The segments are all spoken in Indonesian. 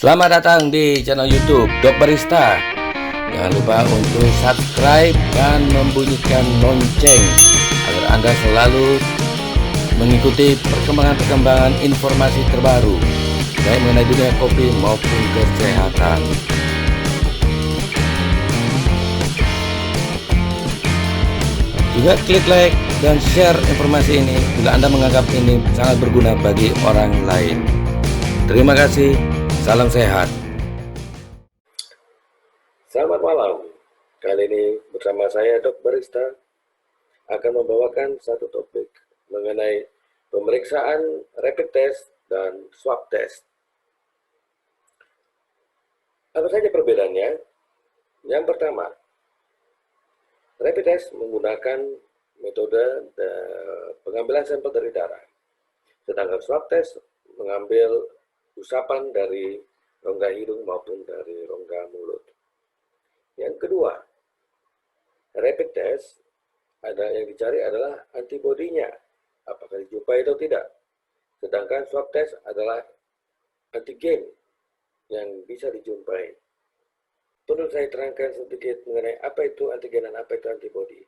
Selamat datang di channel YouTube Dok Barista. Jangan lupa untuk subscribe dan membunyikan lonceng agar Anda selalu mengikuti perkembangan informasi terbaru baik mengenai dunia kopi maupun kesehatan. Juga klik like dan share informasi ini bila Anda menganggap ini sangat berguna bagi orang lain. Terima kasih. Salam sehat. Selamat malam. Kali ini bersama saya Dok Barista akan membawakan satu topik mengenai pemeriksaan rapid test dan swab test. Apa saja perbedaannya? Yang pertama, rapid test menggunakan metode pengambilan sampel dari darah, sedangkan swab test mengambil usapan dari rongga hidung maupun dari rongga mulut. Yang kedua, rapid test yang dicari adalah antibodinya, apakah dijumpai atau tidak. Sedangkan swab test adalah antigen yang bisa dijumpai. Perlu saya terangkan sedikit mengenai apa itu antigen dan apa itu antibodi.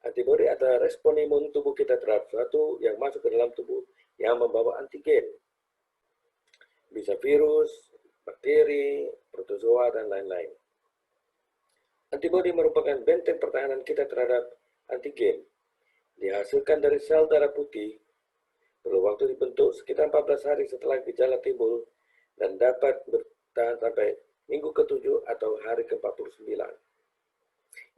Antibodi adalah respon imun tubuh kita terhadap sesuatu yang masuk ke dalam tubuh yang membawa antigen. Bisa virus, bakteri, protozoa, dan lain-lain. Antibodi merupakan benteng pertahanan kita terhadap antigen. Dihasilkan dari sel darah putih, perlu waktu dibentuk sekitar 14 hari setelah gejala timbul, dan dapat bertahan sampai minggu ke-7 atau hari ke-49.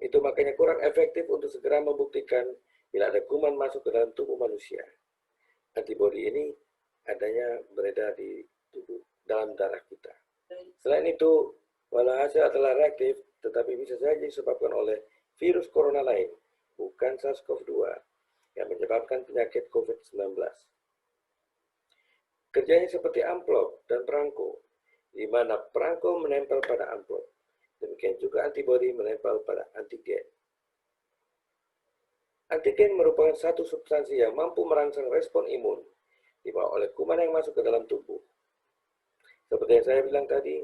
Itu makanya kurang efektif untuk segera membuktikan bila ada kuman masuk ke dalam tubuh manusia. Antibodi ini adanya beredar di tubuh dalam darah kita. Selain itu, walau hasil adalah reaktif, tetapi bisa saja disebabkan oleh virus corona lain, bukan SARS-CoV-2, yang menyebabkan penyakit COVID-19. Kerjanya seperti amplop dan perangko, di mana perangko menempel pada amplop. Demikian juga antibodi menempel pada antigen. Antigen merupakan satu substansi yang mampu merangsang respon imun, dibawa oleh kuman yang masuk ke dalam tubuh. Seperti yang saya bilang tadi,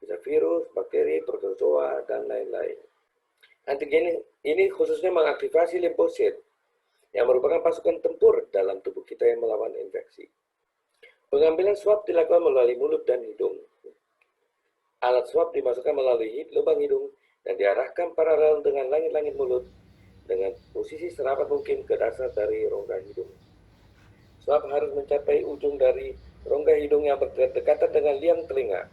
bisa virus, bakteri, protozoa, dan lain-lain. Antigen ini khususnya mengaktifasi limfosit, yang merupakan pasukan tempur dalam tubuh kita yang melawan infeksi. Pengambilan swab dilakukan melalui mulut dan hidung. Alat swab dimasukkan melalui lubang hidung dan diarahkan paralel dengan langit-langit mulut dengan posisi serapat mungkin ke dasar dari rongga hidung. Swab harus mencapai ujung dari rongga hidung yang berdekatan dengan liang telinga.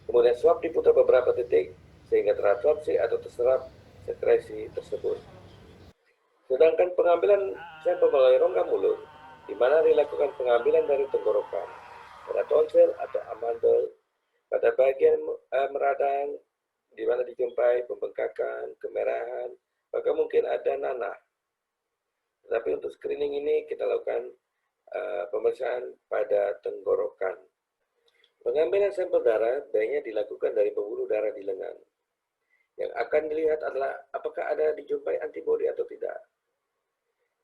Kemudian swab diputar beberapa detik sehingga terabsorpsi atau terserap sekresi tersebut. Sedangkan pengambilan sampel melalui rongga mulut, di mana dilakukan pengambilan dari tenggorokan, pada tonsil atau amandel, pada bagian meradang, di mana dijumpai pembengkakan, kemerahan, bahkan mungkin ada nanah. Tetapi untuk screening ini kita lakukan pemeriksaan pada tenggorokan. Pengambilan sampel darah baiknya dilakukan dari pembuluh darah di lengan. Yang akan dilihat adalah apakah ada dijumpai antibodi atau tidak.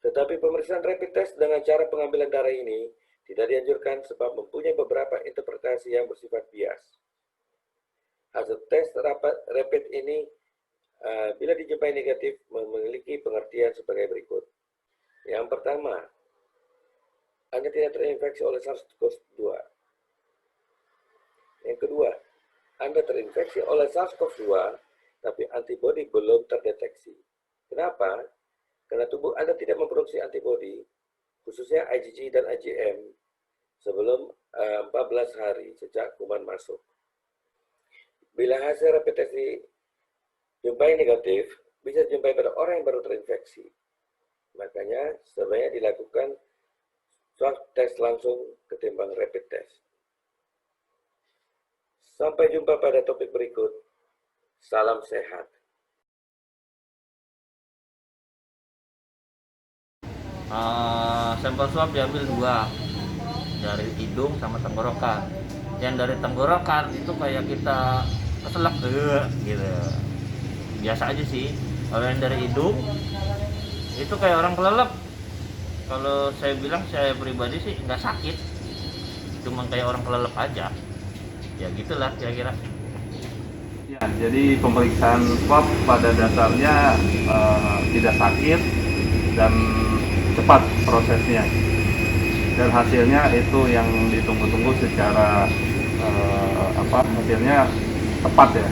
Tetapi pemeriksaan rapid test dengan cara pengambilan darah ini tidak dianjurkan sebab mempunyai beberapa interpretasi yang bersifat bias. Hasil tes rapid ini bila dijumpai negatif memiliki pengertian sebagai berikut. Yang pertama, Anda tidak terinfeksi oleh SARS-CoV-2. Yang kedua, Anda terinfeksi oleh SARS-CoV-2, tapi antibodi belum terdeteksi. Kenapa? Karena tubuh Anda tidak memproduksi antibodi, khususnya IgG dan IgM, sebelum 14 hari sejak kuman masuk. Bila hasil rapid test dijumpai negatif, bisa dijumpai pada orang yang baru terinfeksi. Makanya sebaiknya dilakukan swab test langsung ketimbang rapid test. Sampai jumpa pada topik berikut. Salam sehat. Sampel swab diambil 2, dari hidung sama tenggorokan. Yang dari tenggorokan itu kayak kita keselak gitu. Biasa aja sih. Kalau yang dari hidung itu kayak orang kelelep. Kalau saya bilang, saya pribadi sih nggak sakit, cuma kayak orang kelelep aja. Ya gitulah kira-kira. Ya, jadi pemeriksaan swab pada dasarnya tidak sakit dan cepat prosesnya, dan hasilnya itu yang ditunggu-tunggu secara hasilnya tepat ya,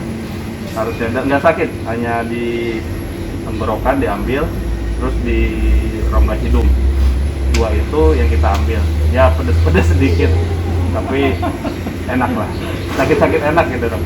harusnya nggak sakit, hanya di tenggorokan diambil, terus di rongga hidung, dua itu yang kita ambil. Ya pedes-pedes sedikit, tapi enak lah, sakit-sakit enak gitu dok.